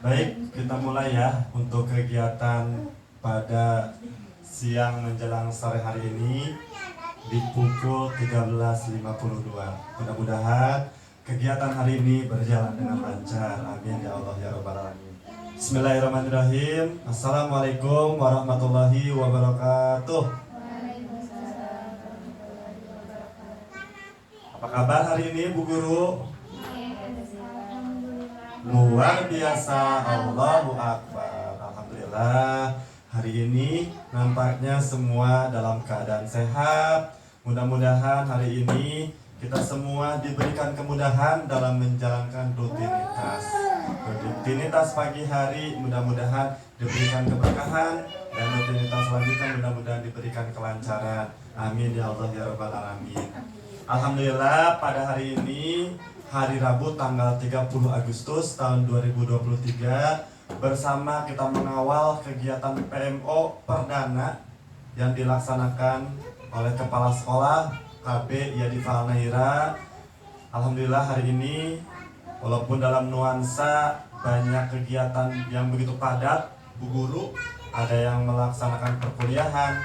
Baik, kita mulai ya untuk kegiatan pada siang menjelang sore hari ini di pukul 13.52. Mudah-mudahan kegiatan hari ini berjalan dengan lancar. Amin ya Allah ya Rabbal Alamin. Bismillahirrahmanirrahim. Assalamualaikum warahmatullahi wabarakatuh. Apa kabar hari ini Bu Guru? Luar biasa, Allahu Akbar. Alhamdulillah, hari ini nampaknya semua dalam keadaan sehat. Mudah-mudahan hari ini kita semua diberikan kemudahan dalam menjalankan rutinitas pagi hari. Mudah-mudahan diberikan keberkahan, dan rutinitas selanjutnya mudah-mudahan diberikan kelancaran. Amin ya Allah ya Rabbal Alamin. Alhamdulillah, pada hari ini hari Rabu tanggal 30 Agustus tahun 2023, bersama kita mengawal kegiatan PMO perdana yang dilaksanakan oleh Kepala Sekolah KB Yadifa Al-Naira. Alhamdulillah hari ini walaupun dalam nuansa banyak kegiatan yang begitu padat, Bu Guru ada yang melaksanakan perkuliahan,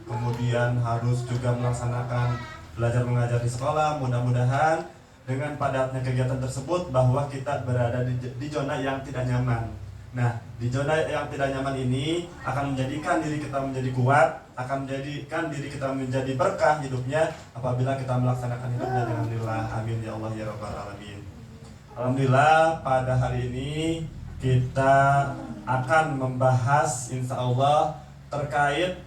kemudian harus juga melaksanakan belajar mengajar di sekolah. Mudah-mudahan dengan padatnya kegiatan tersebut bahwa kita berada di zona yang tidak nyaman. Nah, di zona yang tidak nyaman ini akan menjadikan diri kita menjadi kuat, akan menjadikan diri kita menjadi berkah hidupnya apabila kita melaksanakan hidupnya dengan lillah. Amin ya Allah ya Rabbal Alamin. Alhamdulillah, pada hari ini kita akan membahas insya Allah terkait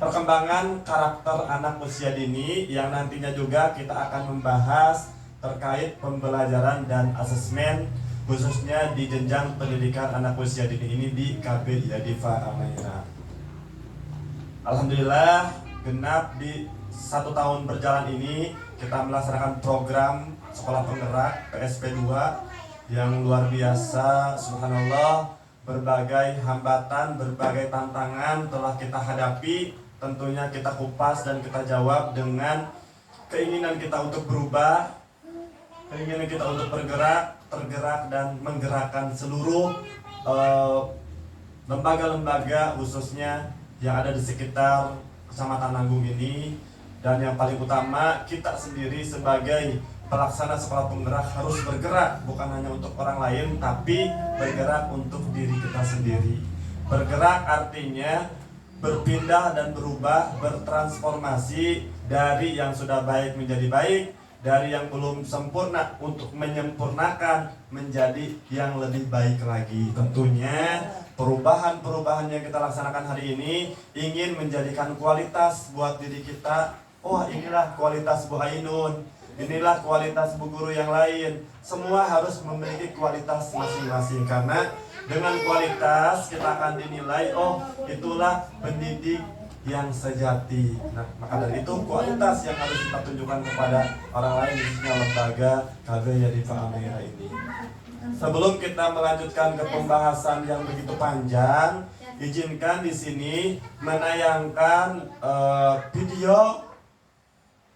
perkembangan karakter anak usia dini, yang nantinya juga kita akan membahas terkait pembelajaran dan asesmen khususnya di jenjang pendidikan anak usia dini ini di KB Yadifa Al-Naira. Alhamdulillah, genap di 1 tahun berjalan ini kita melaksanakan program sekolah penggerak PSP2 yang luar biasa. Subhanallah, berbagai hambatan, berbagai tantangan telah kita hadapi. Tentunya kita kupas dan kita jawab dengan keinginan kita untuk berubah, keinginan kita untuk tergerak dan menggerakkan seluruh lembaga-lembaga khususnya yang ada di sekitar Kecamatan Nanggung ini. Dan yang paling utama, kita sendiri sebagai pelaksana sekolah penggerak harus bergerak bukan hanya untuk orang lain, tapi bergerak untuk diri kita sendiri. Bergerak artinya berpindah dan berubah, bertransformasi dari yang sudah baik menjadi baik, dari yang belum sempurna untuk menyempurnakan menjadi yang lebih baik lagi. Tentunya perubahan-perubahan yang kita laksanakan hari ini ingin menjadikan kualitas buat diri kita. Oh, inilah kualitas Bu Ainun, inilah kualitas Bu Guru yang lain. Semua harus memiliki kualitas masing-masing, karena dengan kualitas kita akan dinilai, oh itulah pendidik yang sejati. Nah, maka dari itu kualitas yang harus kita tunjukkan kepada orang lain, khususnya lembaga KB Yadifa Al-Naira ini. Sebelum kita melanjutkan ke pembahasan yang begitu panjang, izinkan di sini menayangkan video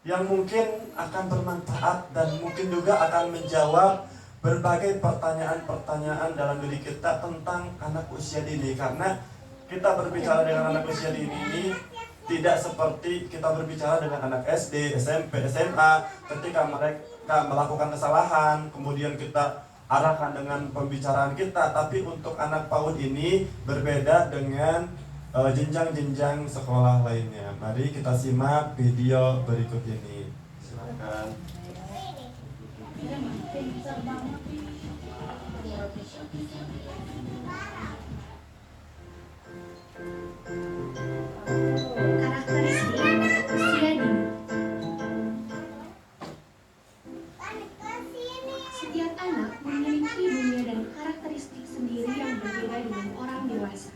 yang mungkin akan bermanfaat dan mungkin juga akan menjawab berbagai pertanyaan-pertanyaan dalam diri kita tentang anak usia dini. Karena kita berbicara dengan anak usia dini ini tidak seperti kita berbicara dengan anak SD, SMP, SMA. Ketika mereka melakukan kesalahan, kemudian kita arahkan dengan pembicaraan kita. Tapi untuk anak PAUD ini berbeda dengan jenjang-jenjang sekolah lainnya. Mari kita simak video berikut ini. Silakan. Karakteristik anak usia dini. Setiap anak memiliki dunia dan karakteristik sendiri yang berbeda dengan orang dewasa.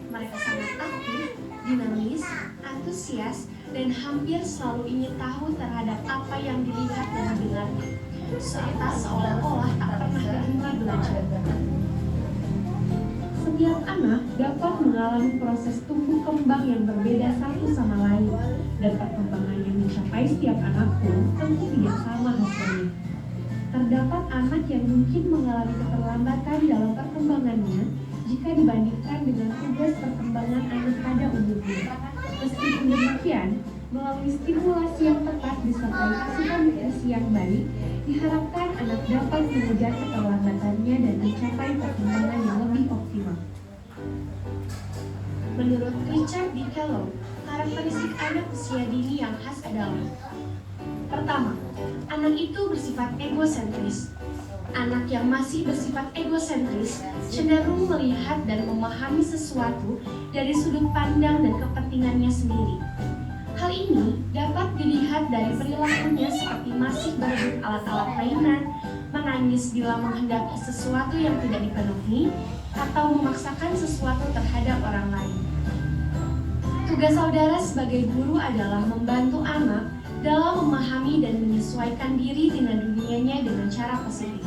Mereka sangat aktif, dinamis, antusias, dan hampir selalu ingin tahu terhadap apa yang dilihat dan didengarnya, serta seolah-olah tak pernah berhenti belajar. Setiap anak dapat mengalami proses tumbuh kembang yang berbeda satu sama lain, dan perkembangan yang dicapai setiap anak pun tentu tidak sama hasilnya. Terdapat anak yang mungkin mengalami keterlambatan dalam perkembangannya jika dibandingkan dengan tugas perkembangan anak pada umumnya. Meskipun demikian, melalui stimulasi yang tepat disertai asupan nutrisi yang baik, diharapkan anak dapat mengejar keterlambatannya dan mencapai perkembangan yang lebih optimal. Menurut Richard D. Kellogg, karakteristik anak usia dini yang khas adalah: pertama, anak itu bersifat egosentris. Anak yang masih bersifat egosentris cenderung melihat dan memahami sesuatu dari sudut pandang dan kepentingannya sendiri. Hal ini dapat dilihat dari perilakunya seperti masih berebut alat-alat mainan, menangis bila menghendaki sesuatu yang tidak dipenuhi, atau memaksakan sesuatu terhadap orang lain. Tugas saudara sebagai guru adalah membantu anak dalam memahami dan menyesuaikan diri dengan dunianya dengan cara positif.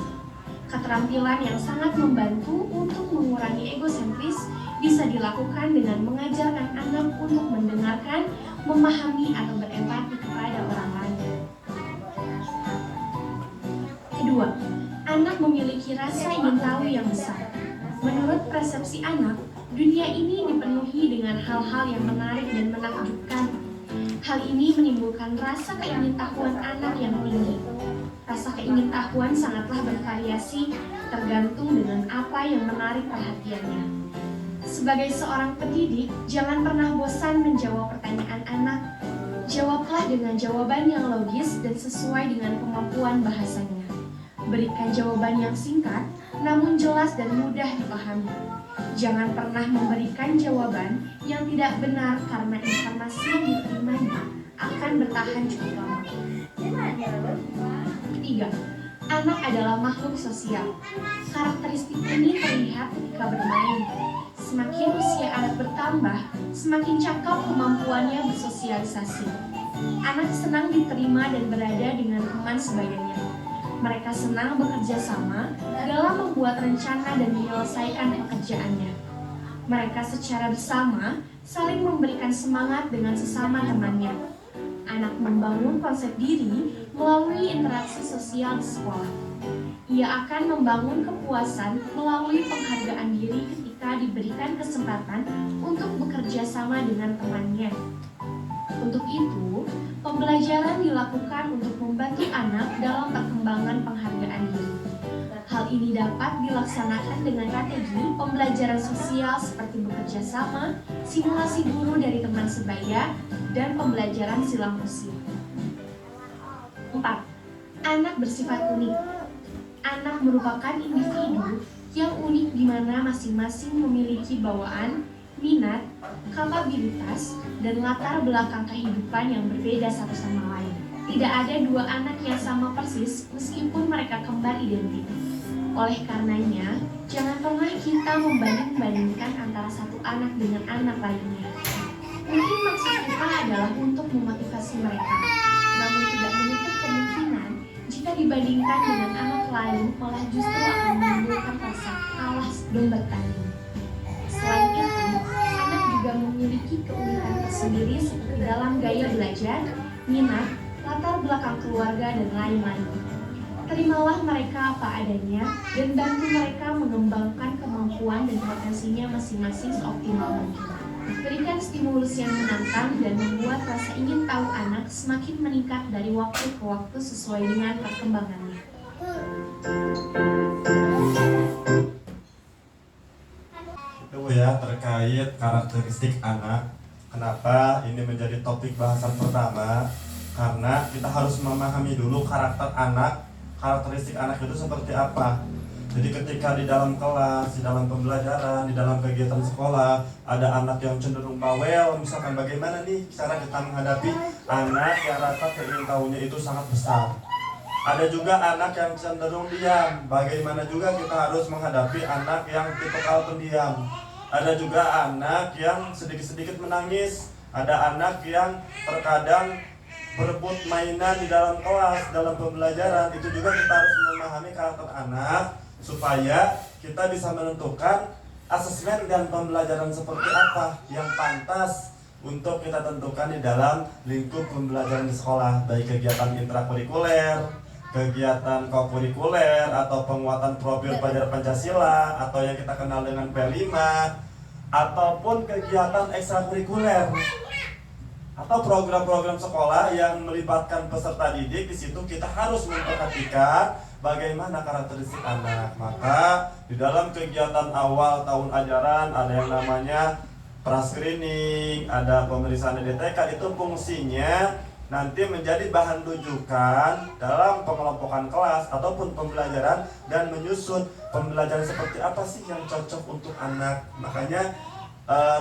Keterampilan yang sangat membantu untuk mengurangi egosentris bisa dilakukan dengan mengajarkan anak untuk mendengarkan, memahami, atau berempati kepada orang lain. Kedua, anak memiliki rasa ingin tahu yang besar. Menurut persepsi anak, dunia ini dipenuhi dengan hal-hal yang menarik dan menakjubkan. Hal ini menimbulkan rasa keingintahuan anak yang tinggi. Rasa keingintahuan sangatlah bervariasi, tergantung dengan apa yang menarik perhatiannya. Sebagai seorang pendidik, jangan pernah bosan menjawab pertanyaan anak. Jawablah dengan jawaban yang logis dan sesuai dengan kemampuan bahasanya. Berikan jawaban yang singkat, namun jelas dan mudah dipahami. Jangan pernah memberikan jawaban yang tidak benar karena informasi yang diterimanya akan bertahan cukup lama. Ketiga, anak adalah makhluk sosial. Karakteristik ini terlihat ketika bermain. Semakin usia anak bertambah, semakin cakap kemampuannya bersosialisasi. Anak senang diterima dan berada dengan teman sebayanya. Mereka senang bekerja sama dalam membuat rencana dan menyelesaikan pekerjaannya. Mereka secara bersama saling memberikan semangat dengan sesama temannya. Anak membangun konsep diri melalui interaksi sosial di sekolah. Ia akan membangun kepuasan melalui penghargaan diri ketika diberikan kesempatan untuk bekerja sama dengan temannya. Untuk itu, pembelajaran dilakukan untuk membantu anak dalam perkembangan penghargaan diri. Hal ini dapat dilaksanakan dengan strategi pembelajaran sosial seperti bekerja sama, simulasi guru dari teman sebaya, dan pembelajaran silang usia. 4. Anak bersifat unik. Anak merupakan individu yang unik di mana masing-masing memiliki bawaan, minat, kapabilitas, dan latar belakang kehidupan yang berbeda satu sama lain. Tidak ada dua anak yang sama persis meskipun mereka kembar identik. Oleh karenanya, jangan pernah kita membanding-bandingkan antara satu anak dengan anak lainnya. Mungkin maksud kita adalah untuk memotivasi mereka, namun tidak menutup kemungkinan jika dibandingkan dengan anak lain malah justru akan menimbulkan rasa kalah domba tanding. Selain itu, anak juga memiliki keunikan tersendiri seperti dalam gaya belajar, minat, latar belakang keluarga, dan lain-lain. Terimalah mereka apa adanya dan bantu mereka mengembangkan kemampuan dan potensinya masing-masing seoptimal mungkin. Berikan stimulus yang menantang dan membuat rasa ingin tahu anak semakin meningkat dari waktu ke waktu sesuai dengan perkembangannya. Itu ya terkait karakteristik anak. Kenapa ini menjadi topik bahasan pertama? Karena kita harus memahami dulu karakter anak. Karakteristik anak itu seperti apa. Jadi ketika di dalam kelas, di dalam pembelajaran, di dalam kegiatan sekolah ada anak yang cenderung bawel, misalkan bagaimana nih cara kita menghadapi anak yang rasa keingin tahunya itu sangat besar. Ada juga anak yang cenderung diam, bagaimana juga kita harus menghadapi anak yang tipikal pendiam. Ada juga anak yang sedikit-sedikit menangis, ada anak yang terkadang berebut mainan di dalam kelas, dalam pembelajaran. Itu juga kita harus memahami karakter anak supaya kita bisa menentukan asesmen dan pembelajaran seperti apa yang pantas untuk kita tentukan di dalam lingkup pembelajaran di sekolah, baik kegiatan intrakurikuler, kegiatan kokurikuler atau penguatan profil pelajar Pancasila atau yang kita kenal dengan P5 ataupun kegiatan ekstrakurikuler atau program-program sekolah yang melibatkan peserta didik. Di situ kita harus memperhatikan bagaimana karakteristik anak. Maka di dalam kegiatan awal tahun ajaran ada yang namanya pra-screening, ada pemeriksaan DTK. Itu fungsinya nanti menjadi bahan rujukan dalam pengelompokan kelas ataupun pembelajaran dan menyusun pembelajaran seperti apa sih yang cocok untuk anak. Makanya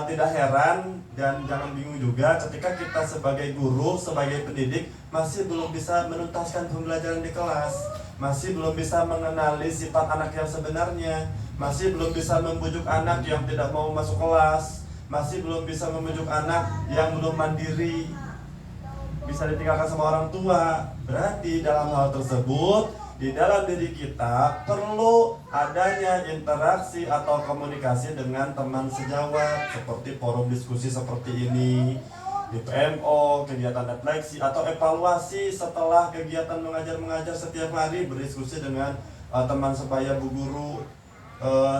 tidak heran dan jangan bingung juga ketika kita sebagai guru, sebagai pendidik masih belum bisa menuntaskan pembelajaran di kelas, masih belum bisa mengenali sifat anak yang sebenarnya, masih belum bisa membujuk anak yang tidak mau masuk kelas, masih belum bisa membujuk anak yang belum mandiri, bisa ditinggalkan sama orang tua. Berarti dalam hal tersebut di dalam diri kita perlu adanya interaksi atau komunikasi dengan teman sejawat seperti forum diskusi seperti ini, di PMO, kegiatan refleksi atau evaluasi setelah kegiatan mengajar setiap hari, berdiskusi dengan teman sebaya bu guru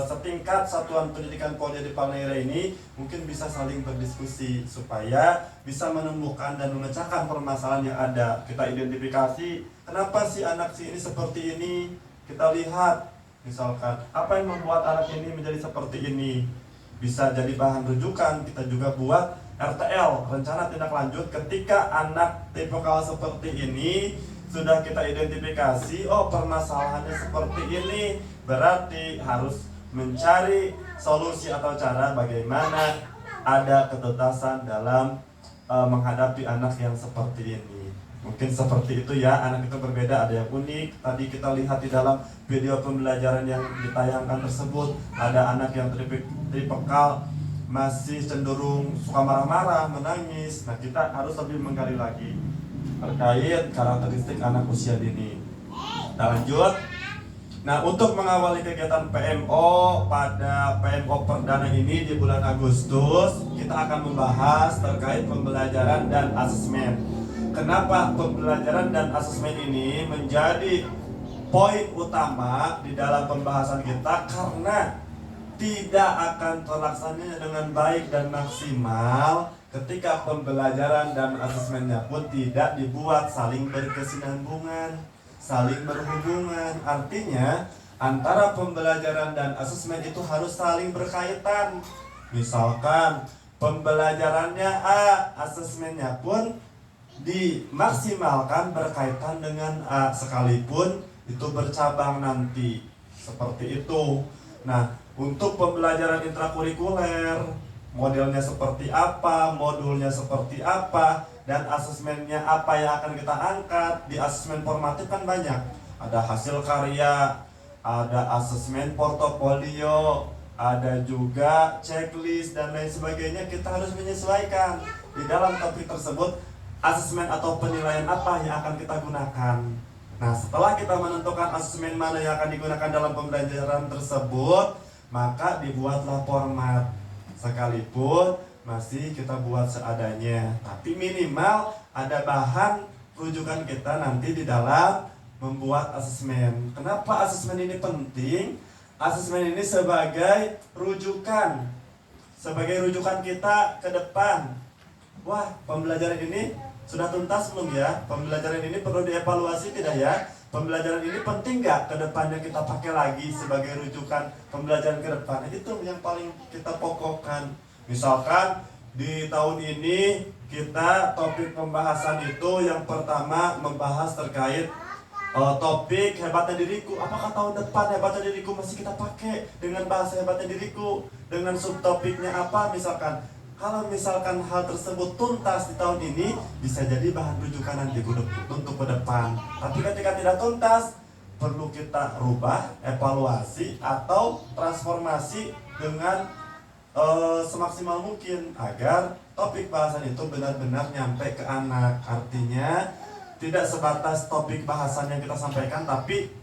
setingkat satuan pendidikan Polda di Palmera ini mungkin bisa saling berdiskusi supaya bisa menemukan dan memecahkan permasalahan yang ada. Kita identifikasi kenapa si anak si ini seperti ini, kita lihat misalkan apa yang membuat anak ini menjadi seperti ini, bisa jadi bahan rujukan. Kita juga buat RTL, rencana tindak lanjut, ketika anak tipikal seperti ini sudah kita identifikasi, oh permasalahannya seperti ini, berarti harus mencari solusi atau cara bagaimana ada ketuntasan dalam menghadapi anak yang seperti ini. Mungkin seperti itu ya, anak itu berbeda, ada yang unik. Tadi kita lihat di dalam video pembelajaran yang ditayangkan tersebut, ada anak yang tipikal masih cenderung suka marah-marah, menangis. Nah, kita harus lebih menggali lagi terkait karakteristik anak usia dini. Kita lanjut. Nah, untuk mengawali kegiatan PMO pada PMO perdana ini di bulan Agustus, kita akan membahas terkait pembelajaran dan asesmen. Kenapa pembelajaran dan asesmen ini menjadi poin utama di dalam pembahasan kita? Karena tidak akan terlaksananya dengan baik dan maksimal ketika pembelajaran dan asesmennya pun tidak dibuat saling berkesinambungan, saling berhubungan. Artinya antara pembelajaran dan asesmen itu harus saling berkaitan. Misalkan pembelajarannya A, asesmennya pun dimaksimalkan berkaitan dengan A, sekalipun itu bercabang nanti. Seperti itu. Nah, untuk pembelajaran intrakurikuler, modelnya seperti apa, modulnya seperti apa, dan asesmennya apa yang akan kita angkat. Di asesmen formatif kan banyak, ada hasil karya, ada asesmen portofolio, ada juga checklist dan lain sebagainya. Kita harus menyesuaikan di dalam topik tersebut asesmen atau penilaian apa yang akan kita gunakan. Nah, setelah kita menentukan asesmen mana yang akan digunakan dalam pembelajaran tersebut, maka dibuatlah format. Sekalipun masih kita buat seadanya, tapi minimal ada bahan rujukan kita nanti di dalam membuat asesmen. Kenapa asesmen ini penting? Asesmen ini sebagai rujukan kita ke depan. Wah, pembelajaran ini sudah tuntas belum ya? Pembelajaran ini perlu dievaluasi tidak ya? Pembelajaran ini penting nggak ke depannya kita pakai lagi sebagai rujukan pembelajaran ke depan? Itu yang paling kita pokokkan. Misalkan di tahun ini kita topik pembahasan itu yang pertama membahas terkait topik hebatnya diriku. Apakah tahun depan hebatnya diriku masih kita pakai dengan bahasa hebatnya diriku? Dengan subtopiknya apa misalkan? Kalau misalkan hal tersebut tuntas di tahun ini, bisa jadi bahan rujukan nanti untuk ke depan. Tapi ketika tidak tuntas, perlu kita rubah, evaluasi, atau transformasi dengan semaksimal mungkin agar topik bahasan itu benar-benar nyampe ke anak. Artinya tidak sebatas topik bahasan yang kita sampaikan, tapi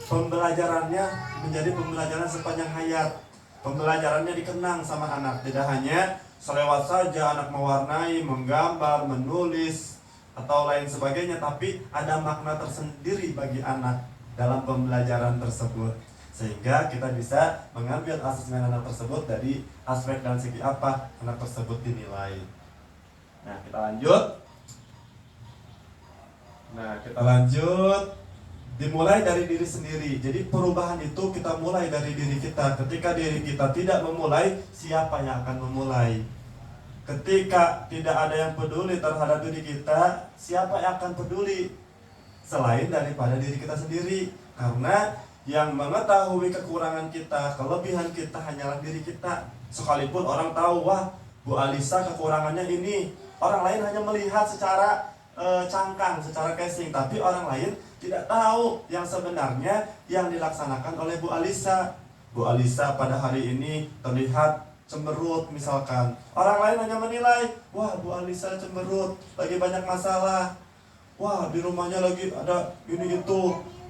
pembelajarannya menjadi pembelajaran sepanjang hayat. Pembelajarannya dikenang sama anak, tidak hanya selewat saja anak mewarnai, menggambar, menulis, atau lain sebagainya, tapi ada makna tersendiri bagi anak dalam pembelajaran tersebut, sehingga kita bisa mengambil asesmen anak tersebut dari aspek dan segi apa anak tersebut dinilai. Nah, kita lanjut. Dimulai dari diri sendiri. Jadi perubahan itu kita mulai dari diri kita. Ketika diri kita tidak memulai, siapa yang akan memulai? Ketika tidak ada yang peduli terhadap diri kita, siapa yang akan peduli selain daripada diri kita sendiri? Karena yang mengetahui kekurangan kita, kelebihan kita hanyalah diri kita. Sekalipun orang tahu, wah, Bu Alisa kekurangannya ini, orang lain hanya melihat secara cangkang, secara casing, tapi orang lain tidak tahu yang sebenarnya yang dilaksanakan oleh Bu Alisa. Bu Alisa pada hari ini terlihat cemberut misalkan. Orang lain hanya menilai, wah, Bu Alisa cemberut, lagi banyak masalah. Wah, di rumahnya lagi ada ini itu.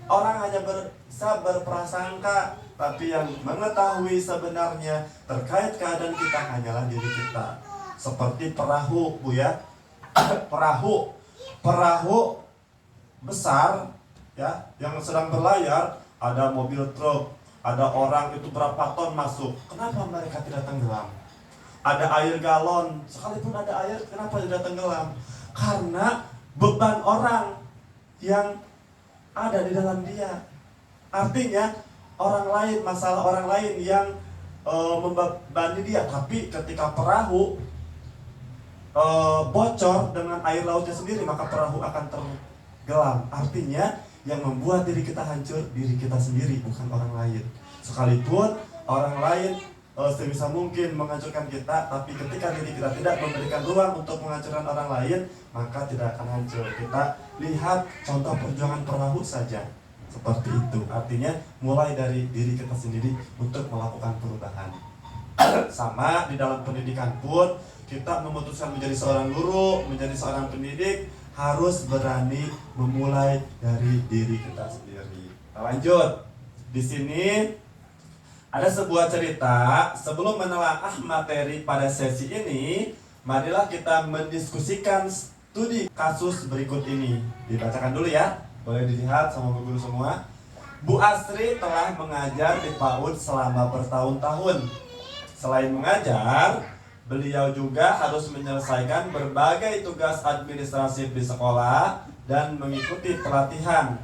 Orang hanya bisa berprasangka, tapi yang mengetahui sebenarnya terkait keadaan kita hanyalah diri kita. Seperti perahu, Bu ya. Perahu besar ya, yang sedang berlayar, ada mobil truk, ada orang itu berapa ton masuk. Kenapa mereka tidak tenggelam? Ada air galon, sekalipun ada air, kenapa tidak tenggelam? Karena beban orang yang ada di dalam dia. Artinya orang lain, masalah orang lain yang membebani dia. Tapi ketika perahu bocor dengan air lautnya sendiri, maka perahu akan tenggelam. Artinya yang membuat diri kita hancur, diri kita sendiri, bukan orang lain. Sekalipun orang lain sebisa mungkin menghancurkan kita, tapi ketika diri kita tidak memberikan ruang untuk menghancurkan orang lain, maka tidak akan hancur. Kita lihat contoh perjuangan perahu saja seperti itu. Artinya mulai dari diri kita sendiri untuk melakukan perubahan. Sama di dalam pendidikan pun, kita memutuskan menjadi seorang guru, menjadi seorang pendidik, harus berani memulai dari diri kita sendiri. Kita lanjut. Di sini ada sebuah cerita. Sebelum menelaah materi pada sesi ini, marilah kita mendiskusikan studi kasus berikut ini. Dibacakan dulu ya. Boleh dilihat sama Bu Guru semua. Bu Asri telah mengajar di PAUD selama bertahun-tahun. Selain mengajar, beliau juga harus menyelesaikan berbagai tugas administratif di sekolah dan mengikuti pelatihan.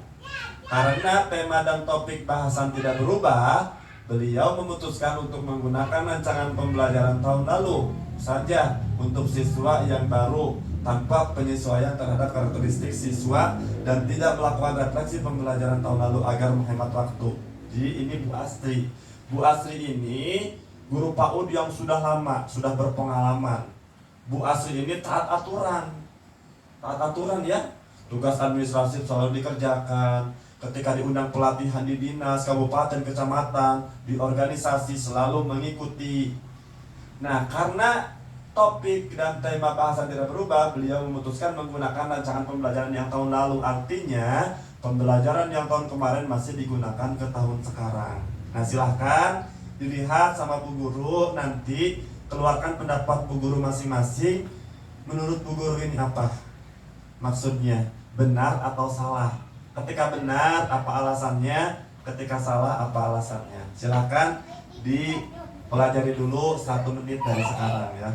Karena tema dan topik bahasan tidak berubah, beliau memutuskan untuk menggunakan rancangan pembelajaran tahun lalu saja untuk siswa yang baru, tanpa penyesuaian terhadap karakteristik siswa dan tidak melakukan refleksi pembelajaran tahun lalu agar menghemat waktu. Jadi ini Bu Asri. Bu Asri ini guru PAUD yang sudah lama, sudah berpengalaman. Bu Asri ini taat aturan ya. Tugas administratif selalu dikerjakan. Ketika diundang pelatihan di dinas, kabupaten, kecamatan, di organisasi selalu mengikuti. Nah, karena topik dan tema bahasan tidak berubah, beliau memutuskan menggunakan rancangan pembelajaran yang tahun lalu. Artinya, pembelajaran yang tahun kemarin masih digunakan ke tahun sekarang. Nah, silahkan dilihat sama Bu Guru, nanti keluarkan pendapat Bu Guru masing-masing. Menurut Bu Guru ini apa maksudnya? Benar atau salah? Ketika benar, apa alasannya? Ketika salah, apa alasannya? Silahkan dipelajari dulu 1 menit dari sekarang ya.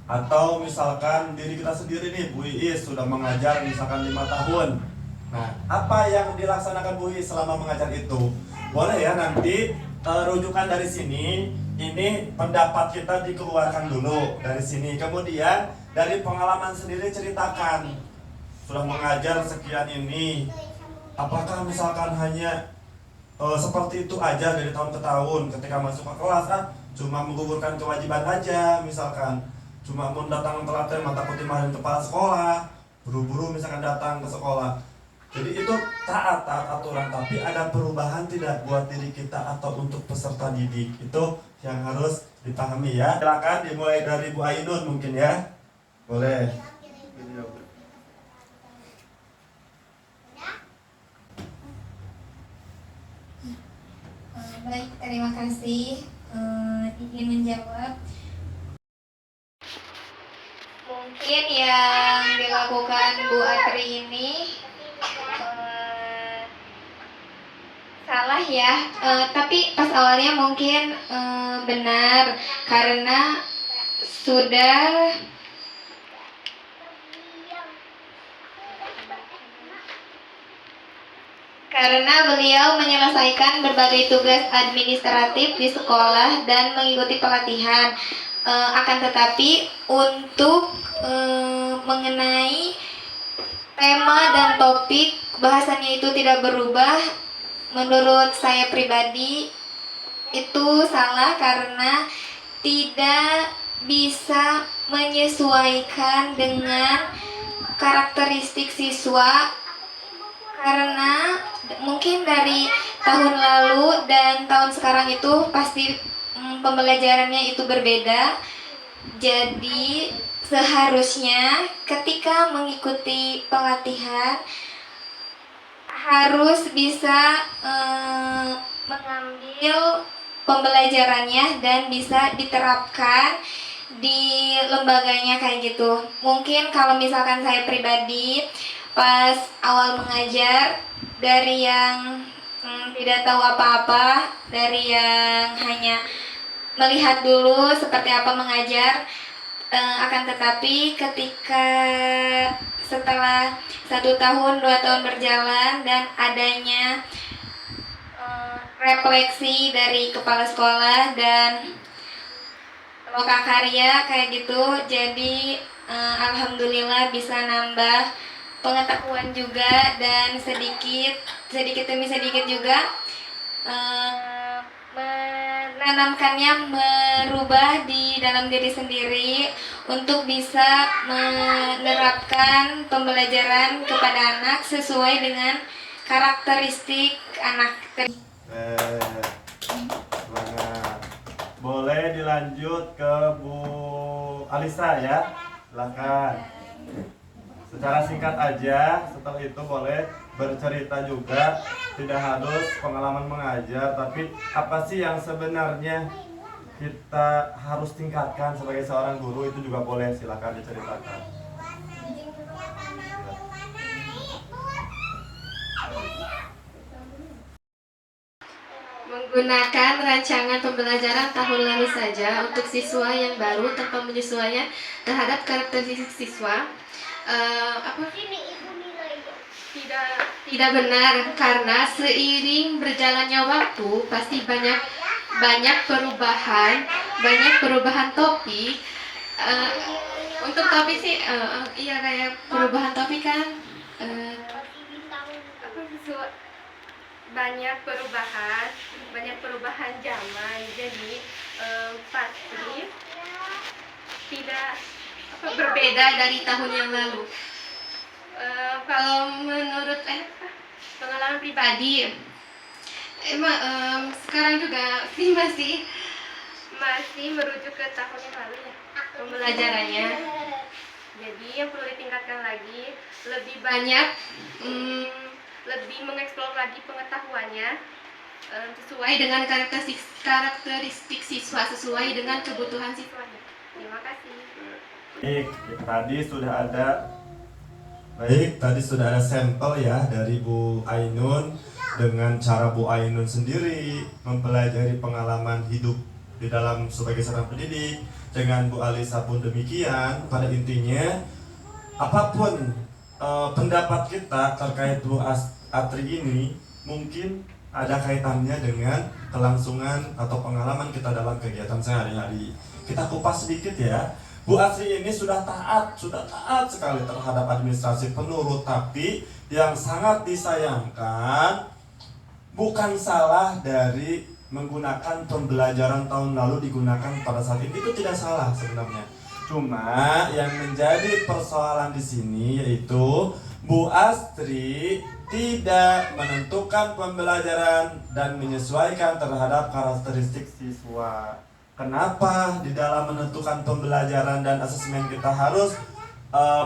Atau misalkan diri kita sendiri nih, Bu Iis sudah mengajar misalkan 5 tahun. Nah, apa yang dilaksanakan Bu Iis selama mengajar itu? Boleh ya nanti rujukan dari sini. Ini pendapat kita dikeluarkan dulu dari sini. Kemudian dari pengalaman sendiri ceritakan. Sudah mengajar sekian ini, apakah misalkan hanya seperti itu aja dari tahun ke tahun? Ketika masuk ke kelas cuma menggugurkan kewajiban aja misalkan. Cuma mau datang telat mata kutip marahin kepala sekolah, buru-buru misalkan datang ke sekolah. Jadi itu taat aturan, tapi ada perubahan tidak buat diri kita atau untuk peserta didik. Itu yang harus Dipahami ya. Silakan dimulai dari Bu Ainun mungkin ya. Boleh. Baik, terima kasih. Ingin menjawab. Mungkin yang dilakukan Bu Atri ini salah ya, tapi pas awalnya mungkin benar karena sudah beliau menyelesaikan berbagai tugas administratif di sekolah dan mengikuti pelatihan. Akan tetapi untuk mengenai tema dan topik bahasannya itu tidak berubah. Menurut saya pribadi itu salah karena tidak bisa menyesuaikan dengan karakteristik siswa, karena mungkin dari tahun lalu dan tahun sekarang itu pasti pembelajarannya itu berbeda. Jadi seharusnya ketika mengikuti pelatihan harus bisa mengambil pembelajarannya dan bisa diterapkan di lembaganya kayak gitu. Mungkin kalau misalkan saya pribadi pas awal mengajar, dari yang tidak tahu apa-apa, dari yang hanya melihat dulu seperti apa mengajar, akan tetapi ketika setelah 1 tahun 2 tahun berjalan dan adanya refleksi dari kepala sekolah dan lokakarya kayak gitu, jadi alhamdulillah bisa nambah pengetahuan juga, dan sedikit demi sedikit juga menanamkannya, merubah di dalam diri sendiri untuk bisa menerapkan pembelajaran kepada anak sesuai dengan karakteristik anak. Semangat. Boleh dilanjut ke Bu Alisa ya. Silakan. Secara singkat aja, setelah itu boleh bercerita juga, tidak harus pengalaman mengajar, tapi apa sih yang sebenarnya kita harus tingkatkan sebagai seorang guru, itu juga boleh, silakan diceritakan. Menggunakan rancangan pembelajaran tahun lalu saja untuk siswa yang baru tanpa penyesuaian terhadap karakteristik siswa, tidak benar, karena seiring berjalannya waktu pasti banyak perubahan topik. Untuk topik sih iya, kayak perubahan topik kan, banyak perubahan zaman, jadi pasti tidak berbeda dari tahun yang lalu. Kalau menurut pengalaman pribadi, emang sekarang juga sih masih merujuk ke tahun yang lalu ya pembelajarannya. Jadi yang perlu ditingkatkan lagi, lebih banyak, lebih mengeksplor lagi pengetahuannya sesuai dengan karakteristik siswa, sesuai dengan kebutuhan siswanya. Terima kasih. Baik, tadi sudah ada sampel ya dari Bu Ainun, dengan cara Bu Ainun sendiri mempelajari pengalaman hidup di dalam sebagai seorang pendidik. Dengan Bu Alisa pun demikian. Pada intinya, apapun pendapat kita terkait Bu Atri ini mungkin ada kaitannya dengan kelangsungan atau pengalaman kita dalam kegiatan sehari-hari. Kita kupas sedikit ya. Bu Atri ini sudah taat sekali terhadap administrasi penurut, tapi yang sangat disayangkan bukan salah dari menggunakan pembelajaran tahun lalu digunakan pada saat ini, itu tidak salah sebenarnya. Cuma yang menjadi persoalan di sini yaitu Bu Astri tidak menentukan pembelajaran dan menyesuaikan terhadap karakteristik siswa. Kenapa di dalam menentukan pembelajaran dan asesmen kita harus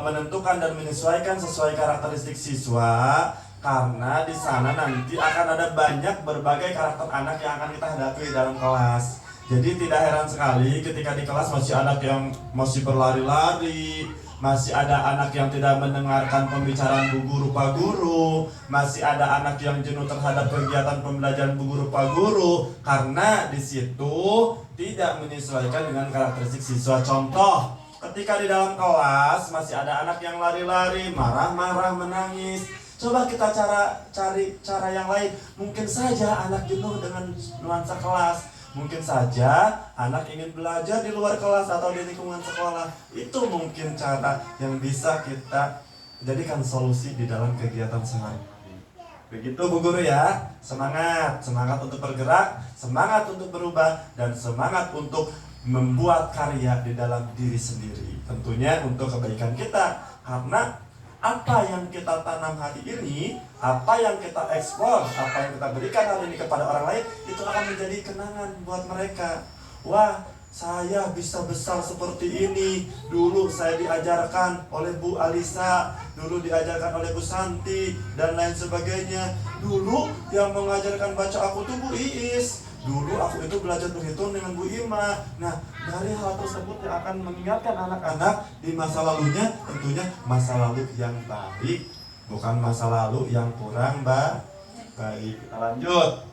menentukan dan menyesuaikan sesuai karakteristik siswa? Karena di sana nanti akan ada banyak berbagai karakter anak yang akan kita hadapi dalam kelas. Jadi tidak heran sekali ketika di kelas masih anak yang masih berlari-lari, masih ada anak yang tidak mendengarkan pembicaraan bu guru pak guru, masih ada anak yang jenuh terhadap kegiatan pembelajaran bu guru pak guru, karena di situ tidak menyesuaikan dengan karakteristik siswa. Contoh, ketika di dalam kelas masih ada anak yang lari-lari, marah-marah, menangis. Coba kita cari cara yang lain. Mungkin saja anak jenuh dengan nuansa kelas. Mungkin saja anak ingin belajar di luar kelas atau di lingkungan sekolah. Itu mungkin cara yang bisa kita jadikan solusi di dalam kegiatan sehari-hari. Begitu Bu Guru ya. Semangat untuk bergerak, semangat untuk berubah, dan semangat untuk membuat karya di dalam diri sendiri. Tentunya untuk kebaikan kita. Karena apa yang kita tanam hari ini, apa yang kita eksplor, apa yang kita berikan hari ini kepada orang lain, itu akan menjadi kenangan buat mereka. Wah, saya bisa besar seperti ini. Dulu saya diajarkan oleh Bu Alisa, dulu diajarkan oleh Bu Santi, dan lain sebagainya. Dulu yang mengajarkan baca aku tuh Bu Iis. Dulu aku itu belajar berhitung dengan Bu Ima. Nah, dari hal tersebut yang akan mengingatkan anak-anak di masa lalunya, tentunya masa lalu yang baik, bukan masa lalu yang kurang baik. Kita lanjut.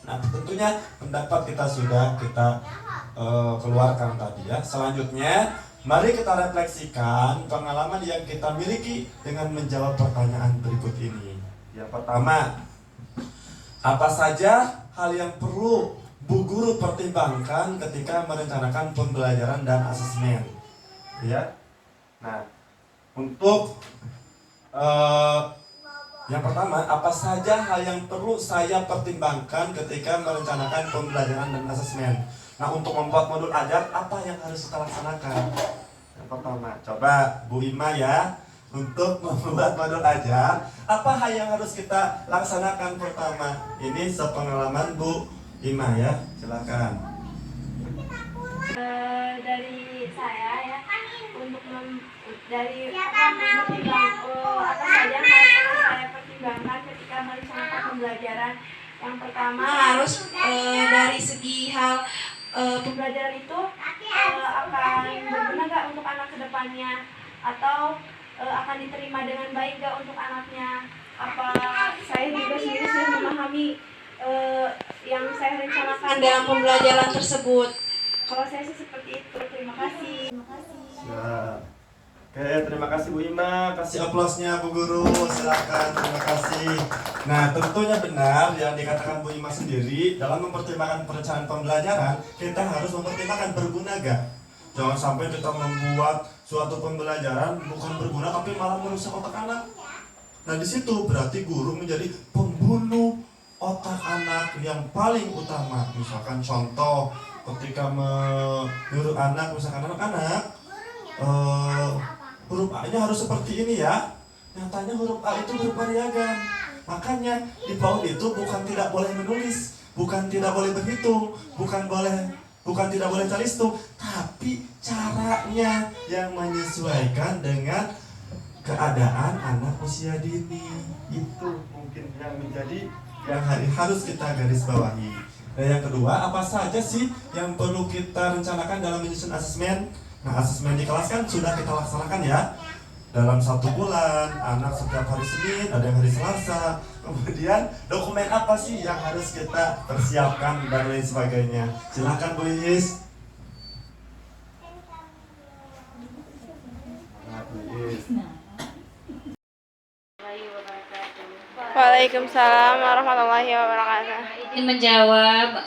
Nah, tentunya pendapat kita sudah kita keluarkan tadi ya. Selanjutnya, mari kita refleksikan pengalaman yang kita miliki dengan menjawab pertanyaan berikut ini. Yang pertama, apa saja hal yang perlu Bu Guru pertimbangkan ketika merencanakan pembelajaran dan asesmen? Ya. Nah, untuk yang pertama, apa saja hal yang perlu saya pertimbangkan ketika merencanakan pembelajaran dan asesmen? Nah, untuk membuat modul ajar, apa yang harus kita laksanakan? Yang pertama, coba Bu Ima ya. Untuk membuat modul ajar, apa hal yang harus kita laksanakan pertama? Ini sepengalaman Bu Ima ya, silakan. Dari saya ya, untuk dari apa saja yang harus saya pertimbangkan ketika merencanakan pembelajaran. Yang pertama harus dari segi hal pembelajaran itu akan berguna nggak untuk anak kedepannya, atau akan diterima dengan baik gak untuk anaknya. Apa saya juga sendiri sudah memahami yang saya rencanakan dalam pembelajaran tersebut. Kalau saya sih seperti itu. Terima kasih. Siap. Oke, terima kasih Bu Ima. Kasih aplausnya Bu Guru. Silakan, terima kasih. Nah, tentunya benar yang dikatakan Bu Ima sendiri. Dalam mempertimbangkan perencanaan pembelajaran, kita harus mempertimbangkan berguna gak. Jangan sampai kita membuat suatu pembelajaran bukan berguna tapi malah merusak otak anak. Nah, di situ berarti guru menjadi pembunuh otak anak yang paling utama. Misalkan contoh ketika menyuruh anak, misalkan anak-anak huruf A-nya harus seperti ini ya. Nyatanya huruf A itu bervariagan. Makanya di PAUD itu bukan tidak boleh menulis, bukan tidak boleh berhitung, bukan tidak boleh calistung, tapi caranya yang menyesuaikan dengan keadaan anak usia dini. Itu mungkin yang menjadi yang harus kita garis bawahi. Dan yang kedua, apa saja sih yang perlu kita rencanakan dalam menyusun asesmen? Nah, asesmen di kelas kan sudah kita laksanakan ya. Dalam 1 bulan, anak setiap hari Senin, ada yang hari Selasa. Kemudian dokumen apa sih yang harus kita persiapkan dan lain sebagainya. Silakan Bu Iis. Waalaikumsalam warahmatullahi wabarakatuh. Ingin menjawab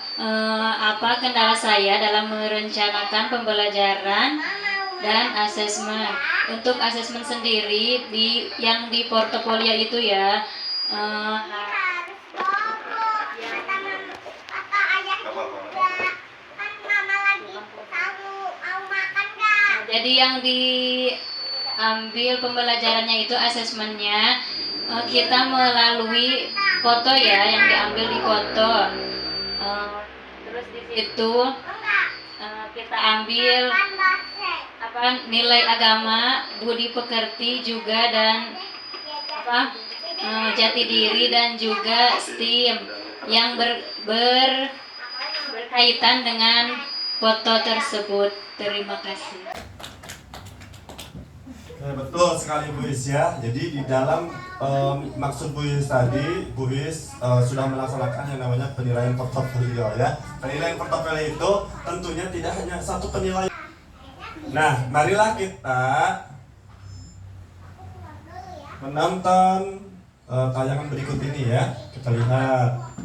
apa kendala saya dalam merencanakan pembelajaran dan asesmen. Untuk asesmen sendiri yang di portofolio itu ya, jadi yang diambil pembelajarannya itu asesmennya kita melalui foto ya, yang diambil di foto. Terus di situ kita ambil nilai agama, budi pekerti juga, dan jati diri, dan juga STEAM yang berkaitan dengan foto tersebut. Terima kasih. Betul sekali Bu Is ya. Jadi di dalam maksud Bu Is tadi, Bu Is sudah melaksanakan yang namanya penilaian portofolio ya. Penilaian portofolio itu tentunya tidak hanya satu penilaian. Nah, marilah kita menonton tayangan berikut ini ya. Kita lihat.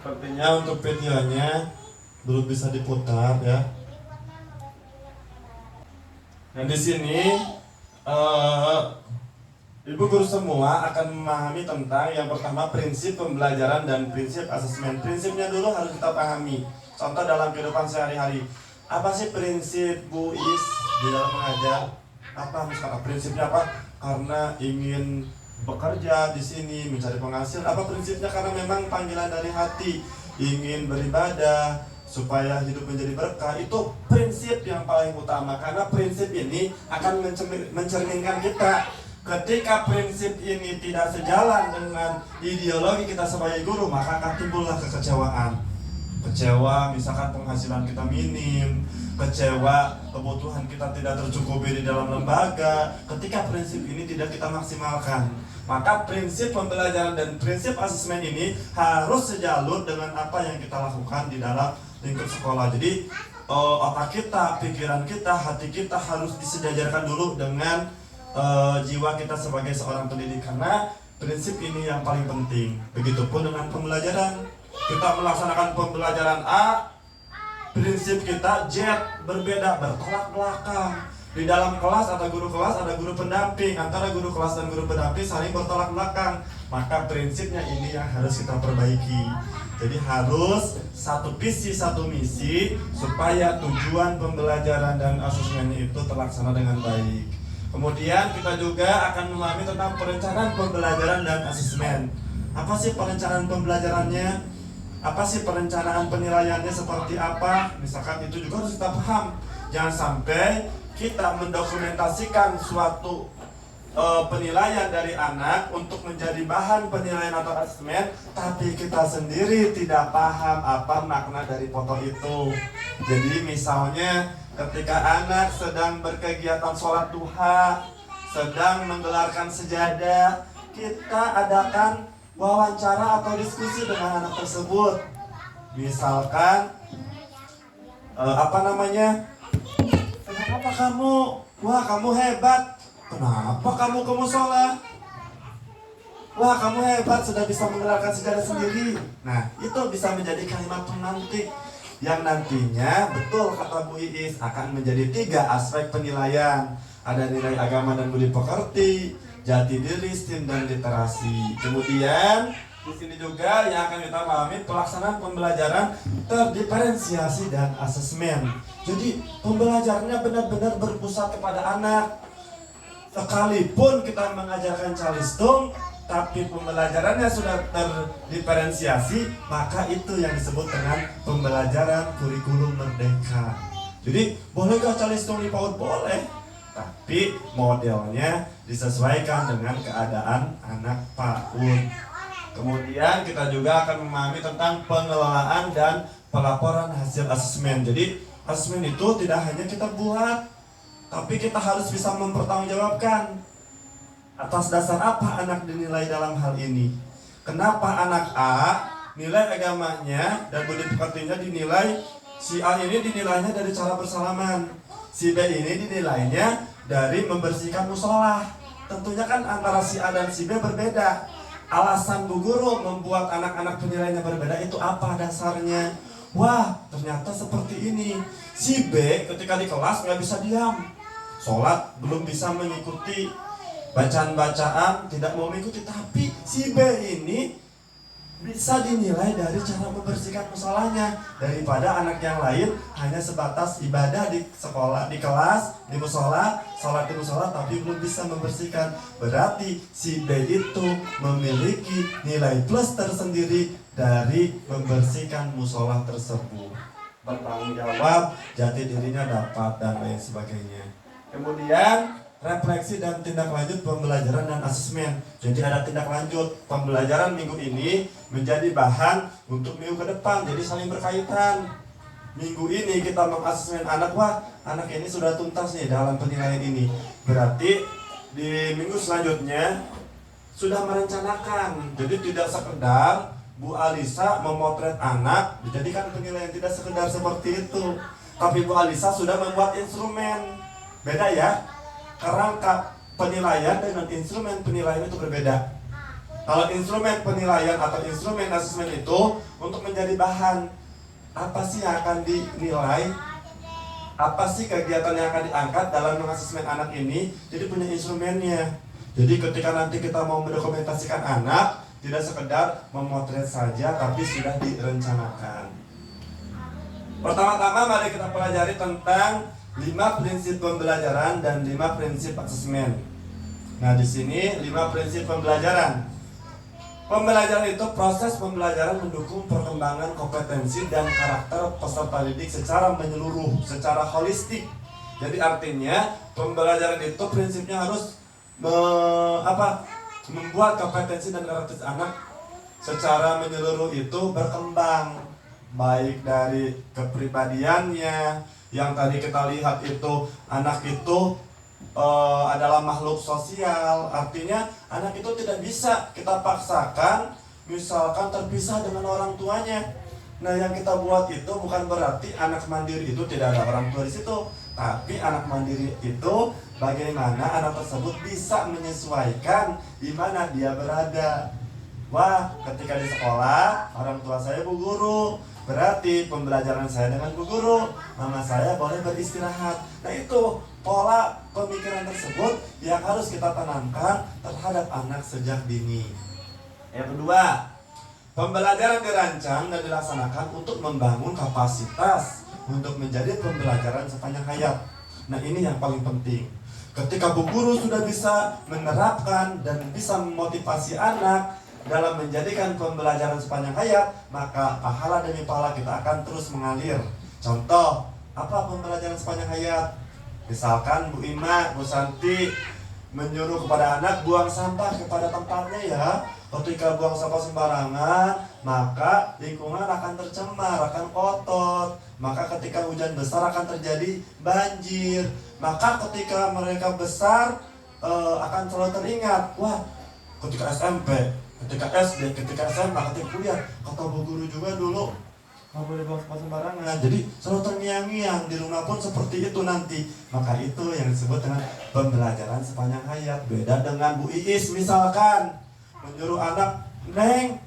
Sepertinya untuk videonya belum bisa diputar ya. Nah di sini Ibu guru semua akan memahami tentang yang pertama prinsip pembelajaran dan prinsip asesmen. Prinsipnya dulu harus kita pahami. Contoh dalam kehidupan sehari-hari. Apa sih prinsip Bu Is di dalam mengajar? Apa misalkan prinsipnya apa? Karena ingin bekerja di sini mencari penghasilan. Apa prinsipnya? Karena memang panggilan dari hati, ingin beribadah supaya hidup menjadi berkah. Itu prinsip yang paling utama, karena prinsip ini akan mencerminkan kita. Ketika prinsip ini tidak sejalan dengan ideologi kita sebagai guru, maka akan timbullah kekecewaan. Kecewa misalkan penghasilan kita minim, kecewa kebutuhan kita tidak tercukupi di dalam lembaga. Ketika prinsip ini tidak kita maksimalkan, maka prinsip pembelajaran dan prinsip asesmen ini harus sejalur dengan apa yang kita lakukan di dalam lingkup sekolah. Jadi otak kita, pikiran kita, hati kita harus disejajarkan dulu dengan jiwa kita sebagai seorang pendidik, karena prinsip ini yang paling penting. Begitupun dengan pembelajaran. Kita melaksanakan pembelajaran A, prinsip kita Z, berbeda, bertolak belakang. Di dalam kelas ada guru pendamping, antara guru kelas dan guru pendamping saling bertolak belakang. Maka prinsipnya ini yang harus kita perbaiki. Jadi harus satu visi, satu misi, supaya tujuan pembelajaran dan asesmennya itu terlaksana dengan baik. Kemudian kita juga akan memahami tentang perencanaan pembelajaran dan asesmen. Apa sih perencanaan pembelajarannya? Apa sih perencanaan penilaiannya seperti apa? Misalkan itu juga harus kita paham. Jangan sampai kita mendokumentasikan suatu penilaian dari anak untuk menjadi bahan penilaian atau asesmen, tapi kita sendiri tidak paham apa makna dari foto itu. Jadi misalnya ketika anak sedang berkegiatan sholat duha, sedang menggelarkan sejadah, kita adakan wawancara atau diskusi dengan anak tersebut. Misalkan kenapa kamu? Wah, kamu hebat. Kenapa kamu ke musola? Wah, kamu hebat, sudah bisa menggelarkan sejadah sendiri. Nah, itu bisa menjadi kalimat pengantik yang nantinya, betul kata Bu Iis, akan menjadi 3 aspek penilaian. Ada nilai agama dan budi pekerti, jati diri, STEAM, dan literasi. Kemudian di sini juga yang akan kita pahami pelaksanaan pembelajaran terdiferensiasi dan asesmen. Jadi pembelajarannya benar-benar berpusat kepada anak. Sekalipun kita mengajarkan calistung, tapi pembelajarannya sudah terdiferensiasi, maka itu yang disebut dengan pembelajaran kurikulum merdeka. Jadi bolehkah calistung di PAUD? Boleh, tapi modelnya disesuaikan dengan keadaan anak PAUD. Kemudian kita juga akan memahami tentang pengelolaan dan pelaporan hasil asesmen. Jadi asesmen itu tidak hanya kita buat, tapi kita harus bisa mempertanggungjawabkan atas dasar apa anak dinilai dalam hal ini. Kenapa anak A nilai agamanya dan budi pekertinya dinilai, si A ini dinilainya dari cara bersalaman, si B ini dinilainya dari membersihkan musola. Tentunya kan antara si A dan si B berbeda. Alasan Bu Guru membuat anak-anak penilaiannya berbeda itu apa dasarnya? Wah, ternyata seperti ini. Si B ketika di kelas nggak bisa diam, sholat belum bisa mengikuti bacaan-bacaan, tidak mau mengikuti. Tapi si B ini bisa dinilai dari cara membersihkan musolanya, daripada anak yang lain hanya sebatas ibadah di sekolah, di kelas, di musola, sholat di musola, tapi belum bisa membersihkan. Berarti si B itu memiliki nilai plus tersendiri dari membersihkan musola tersebut. Bertanggung jawab, jati dirinya dapat, dan lain sebagainya. Kemudian refleksi dan tindak lanjut pembelajaran dan asesmen. Jadi ada tindak lanjut pembelajaran minggu ini menjadi bahan untuk minggu ke depan. Jadi saling berkaitan. Minggu ini kita mengasesmen anak, wah anak ini sudah tuntas nih dalam penilaian ini. Berarti di minggu selanjutnya sudah merencanakan. Jadi tidak sekedar Bu Alisa memotret anak dijadikan penilaian, tidak sekedar seperti itu. Tapi Bu Alisa sudah membuat instrumen. Beda ya. Kerangka penilaian dengan instrumen penilaian itu berbeda. Kalau instrumen penilaian atau instrumen asesmen itu untuk menjadi bahan, apa sih yang akan dinilai, apa sih kegiatan yang akan diangkat dalam mengasesmen anak ini, jadi punya instrumennya. Jadi ketika nanti kita mau mendokumentasikan anak, tidak sekedar memotret saja, tapi sudah direncanakan. Pertama-tama mari kita pelajari tentang 5 prinsip pembelajaran dan 5 prinsip asesmen. Nah, di sini 5 prinsip pembelajaran. Pembelajaran itu proses pembelajaran mendukung perkembangan kompetensi dan karakter peserta didik secara menyeluruh, secara holistik. Jadi artinya pembelajaran itu prinsipnya harus membuat kompetensi dan karakter anak secara menyeluruh itu berkembang, baik dari kepribadiannya. Yang tadi kita lihat itu anak itu adalah makhluk sosial. Artinya anak itu tidak bisa kita paksakan misalkan terpisah dengan orang tuanya. Nah, yang kita buat itu bukan berarti anak mandiri itu tidak ada orang tua di situ, tapi anak mandiri itu bagaimana anak tersebut bisa menyesuaikan di mana dia berada. Wah, ketika di sekolah orang tua saya bu guru, berarti pembelajaran saya dengan bu guru, mama saya boleh beristirahat. Nah, itu pola pemikiran tersebut yang harus kita tanamkan terhadap anak sejak dini. Yang kedua, pembelajaran dirancang dan dilaksanakan untuk membangun kapasitas untuk menjadi pembelajaran sepanjang hayat. Nah, ini yang paling penting. Ketika bu guru sudah bisa menerapkan dan bisa memotivasi anak dalam menjadikan pembelajaran sepanjang hayat, maka pahala demi pahala kita akan terus mengalir. Contoh, apa pembelajaran sepanjang hayat? Misalkan Bu Ima, Bu Santi menyuruh kepada anak buang sampah kepada tempatnya ya. Ketika buang sampah sembarangan, maka lingkungan akan tercemar, akan kotor. Maka ketika hujan besar akan terjadi banjir. Maka ketika mereka besar akan selalu teringat, wah ketika SMP, ketika SD, ketika SMA, ketika kuliah, kata bu guru juga dulu nggak boleh buang sampah sembarangan. Jadi selalu terngiang-ngiang di rumah pun seperti itu nanti. Maka itu yang disebut dengan pembelajaran sepanjang hayat. Beda dengan Bu Iis misalkan menyuruh anak, Neng,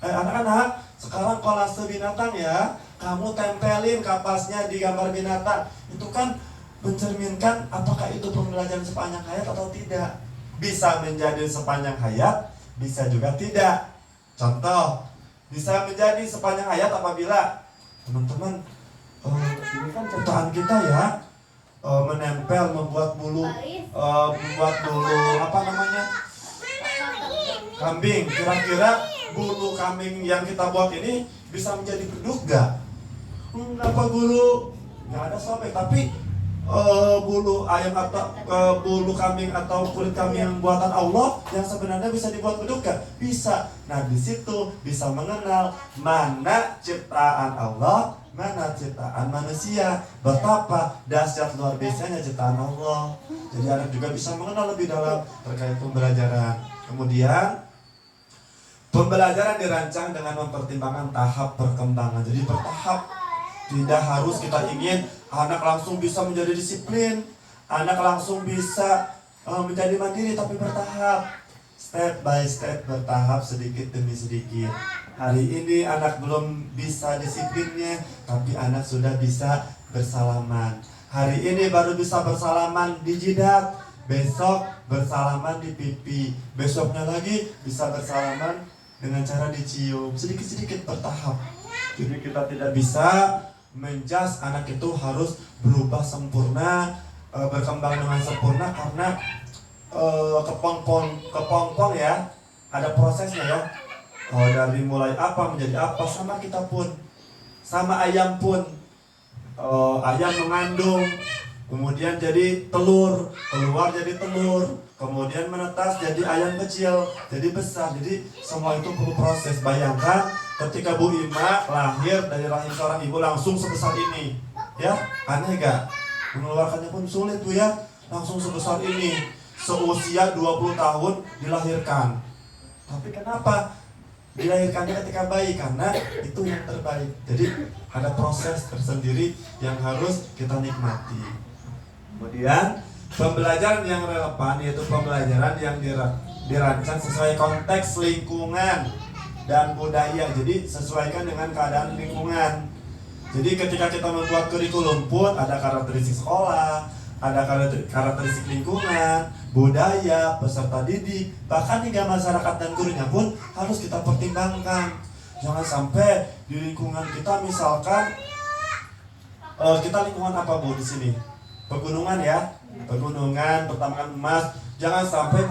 anak-anak sekarang kolase binatang ya, kamu tempelin kapasnya di gambar binatang. Itu kan mencerminkan apakah itu pembelajaran sepanjang hayat atau tidak. Bisa menjadi sepanjang hayat, bisa juga tidak. Contoh, bisa menjadi sepanjang hayat apabila teman-teman ini kan ciptaan kita ya, menempel, membuat bulu apa namanya, kambing. Kira-kira bulu kambing yang kita buat ini bisa menjadi beduk gak? Kenapa guru? Gak ada sobek, tapi bulu ayam atau bulu kambing atau kulit kambing yang buatan Allah yang sebenarnya bisa dibuat beduk gak? Bisa. Nah, di situ bisa mengenal mana ciptaan Allah, mana ciptaan manusia. Betapa dahsyat luar biasanya ciptaan Allah. Jadi anak juga bisa mengenal lebih dalam terkait pembelajaran. Kemudian pembelajaran dirancang dengan mempertimbangkan tahap perkembangan. Jadi bertahap. Tidak harus kita ingin anak langsung bisa menjadi disiplin, anak langsung bisa menjadi mandiri, tapi bertahap, step by step, bertahap sedikit demi sedikit. Hari ini anak belum bisa disiplinnya, tapi anak sudah bisa bersalaman. Hari ini baru bisa bersalaman di jidat, besok bersalaman di pipi, besoknya lagi bisa bersalaman dengan cara dicium, sedikit-sedikit bertahap. Jadi kita tidak bisa menjudge anak itu harus berubah sempurna, berkembang dengan sempurna karena kepompong ya, ada prosesnya ya. Dari mulai apa menjadi apa. Sama kita pun, sama ayam pun, ayam mengandung, kemudian jadi telur, keluar jadi telur, kemudian menetas jadi ayam kecil, jadi besar. Jadi semua itu perlu proses. Bayangkan ketika Bu Ima lahir dari rahim seorang ibu langsung sebesar ini, ya aneh gak? Mengeluarkannya pun sulit Bu ya, langsung sebesar ini, seusia 20 tahun dilahirkan. Tapi kenapa? Dilahirkannya ketika bayi, karena itu yang terbaik. Jadi ada proses tersendiri yang harus kita nikmati. Kemudian pembelajaran yang relevan yaitu pembelajaran yang dirancang sesuai konteks lingkungan dan budaya. Jadi sesuaikan dengan keadaan lingkungan. Jadi ketika kita membuat kurikulum pun ada karakteristik sekolah, ada karakteristik lingkungan, budaya, peserta didik, bahkan hingga masyarakat dan gurunya pun harus kita pertimbangkan. Jangan sampai di lingkungan kita misalkan kita lingkungan apa Bu di sini? Pegunungan ya, pegunungan, pertambangan emas. Jangan sampai